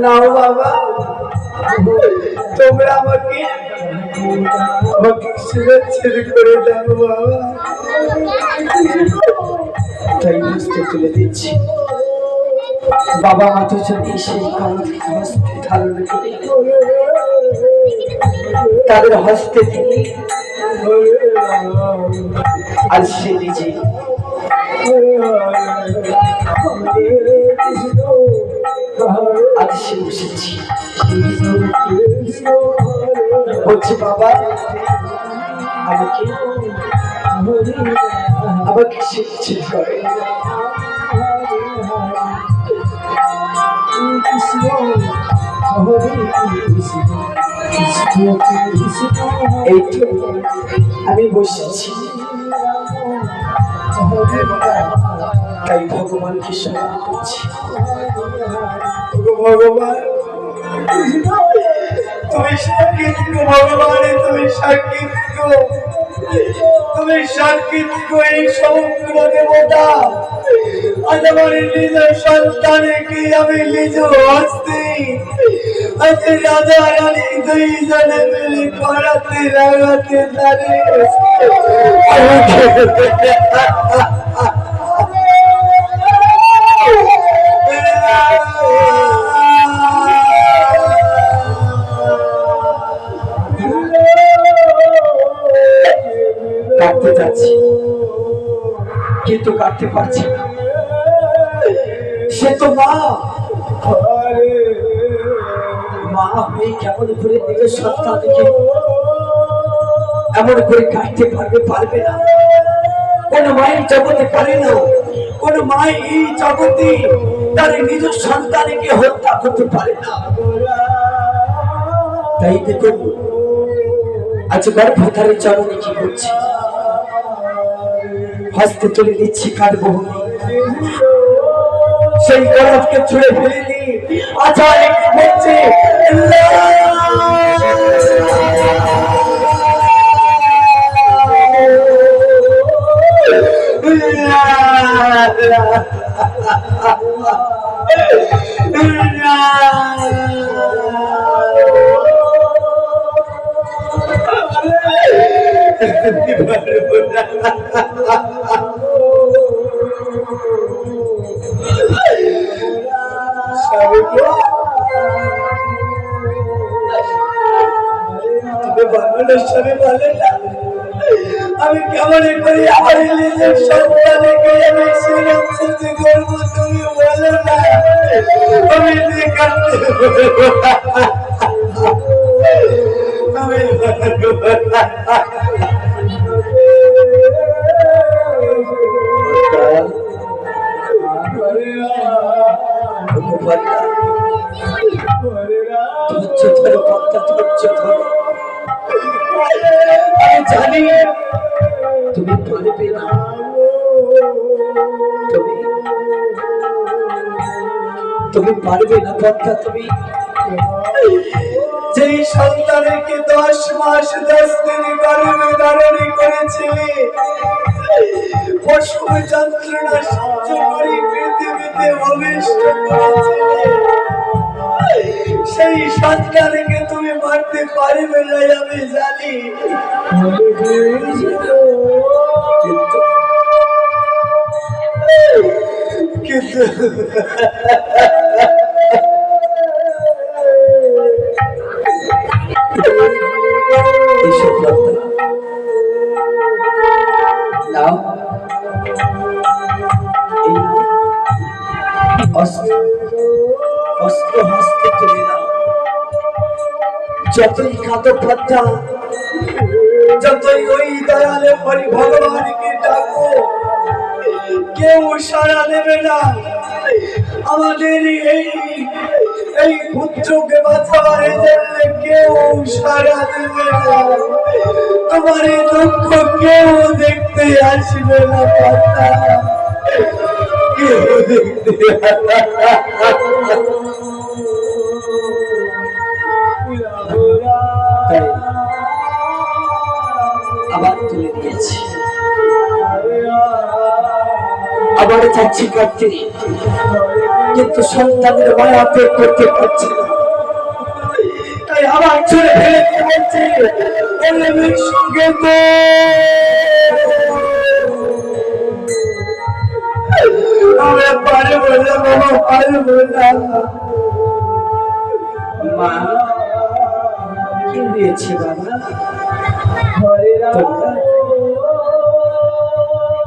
নাও বাবা, তোমরা আমাকে ছেড়ে করে দাও বাবা। তাই হস্তে তুলে দিচ্ছি। বাবা মা দুজনে সেই কাঁধে হস্তে ধারণ করে তাদের হস্তে দিয়ে আর সে নিজে আজ সে বসেছি। বলছি বাবা, আমাকে আমাকে শিখছে করে এই তো আমি বসেছি, তাই ভগবানকে স্মরণ করছি। ভগবান তুমি সাক্ষী থেকো, ভগবান তুমি সাক্ষী থেকো, তুমি সাক্ষী থেকো। এই সমগ্র দেবতা আজ আমার নিজ সন্তানকে আমি নিজ হস্তে আজ রাজা রানী দুইজনে মিলে করাতে লাগাতে দাঁড়িয়ে কাটতে যাচ্ছি, কিন্তু কাটতে পারছি না। সে তো মা, মা হয়ে কেমন করে নিজের সন্তানকে এমন করে কাটতে পারবে না। কোন মায়ের জগতে পারে না, কোন মাই এই জগতে তার নিজের সন্তানকে হত্যা করতে পারে না। তাই দেখুন আজ গর্ভধারী চরণে কি করছে, হস্তে তুলে দিচ্ছি কাটবো, সেই গর্ভকে ছুঁড়ে ফেলে দিই। আচার্য বলছে আমি কেমন করি আমার নিজের সন্তানকে আমি সুরক্ষিত করবো, তুমি বলো না। আমি আমি জানি তুমি পারবে না, তুমি পারবে না পদ্মা। তুমি যেই সন্তানকে 10 মাস 10 দিন গর্ভে ধারণ করেছিলে, প্রসব যন্ত্রণা সহ্য করে পৃথিবীতে অভিষ্ট করেছিলে, সেই সন্তানকে তুমি মারতে পারবে না আমি জানি। কিন্তু অস্ত্র হস্তে তুলে নাও। যতই কাঁদো পদ্মা, যতই ওই দয়ালে হরি ভগবানকে ডাকো, কেউ সাড়া দেবে না। আমাদের এই পুত্রকে বাঁচাবার জন্য কেউ সাড়া দেবে না। তোমার এই দুঃখ কেউ দেখতে আসবে না পদ্মা, কেউ দেখতে আবার তুলে দিয়েছি। আবার যাচ্ছি কাটতে, কিন্তু সন্তানের মায়া ত্যাগ করতে পারছে না, তাই আমার ছেলে ফেলে দিয়ে বলছে আমরা পারবো না বাবা, পারবো না। মা কি হয়েছে বাবা?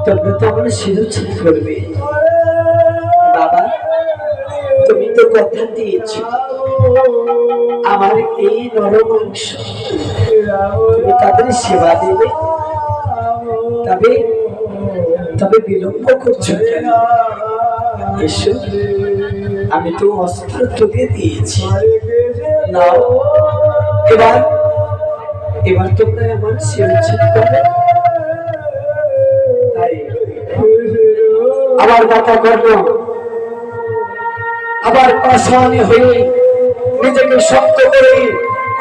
তোমরা তো আমার শিরোচ্ছেদ করবে বাবা, তুমি তো কথা দিয়েছ আমার এই নরমাংস তুমি তাদের সেবা দেবে, তবে তবে বিলম্ব করছো কেন? এসো, আমি তো অস্ত্র তোকে দিয়েছি, নাও এবার এবার তোমরা আমার শিরোচ্ছেদ করবে। তাই আবার মাথা কর্ণ আবার পাষাণী হয়ে নিজেকে শক্ত করে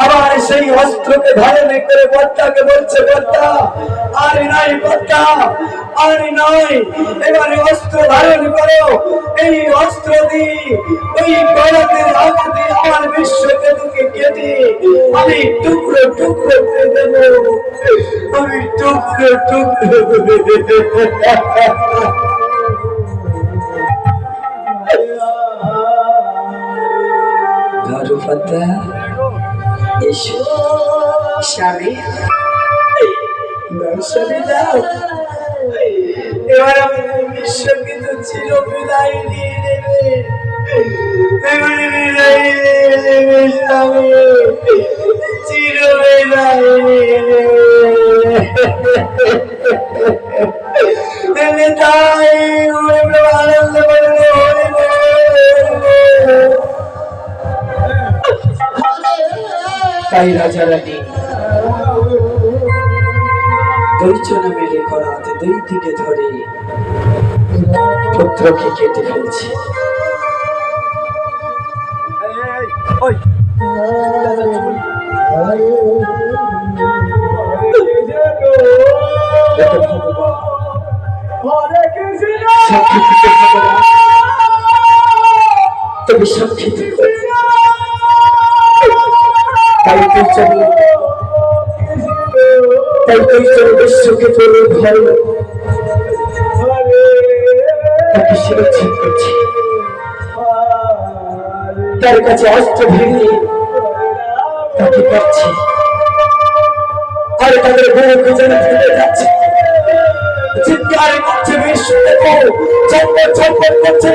আবার সেই অস্ত্রকে ধারণ করে বর্তাকে বলছে, বর্তা আর নাই, বর্তা আর নাই, এবারে অস্ত্র ধারণ করো, এই অস্ত্র দিয়ে ওই গলাতের আঘাতে আমার বিশ্বকেতুকে কেটে আমি টুকরো টুকরো করে দেবো, আমি টুকরো টুকরো ধরুপতা। এসো স্বামী, দর্শনে দাও, এবার আমি বিশ্বকে তো চির বিদায় নিয়ে নেবে, এবারে বিদায় নিয়ে নেবে স্বামী, চির বিদায় নিয়ে নেবে। তাই আনন্দ করবে। তাই রাজা রানী দৈচনা মেলে করাতে দুই দিকে ধরে পুত্রকে কেটে ফেলছে। তবে সংক্ষিপ্ত বিশ্বকে তাকে শিরোচ্ছেদ করছে, তার কাছে অস্ত্র ভেঙে তাকে কাটছে, আর তাদের বুকে যেন ফেলে যাচ্ছে, চিৎকার করছে, বিশ্বকে ছটফট ছটফট করছে।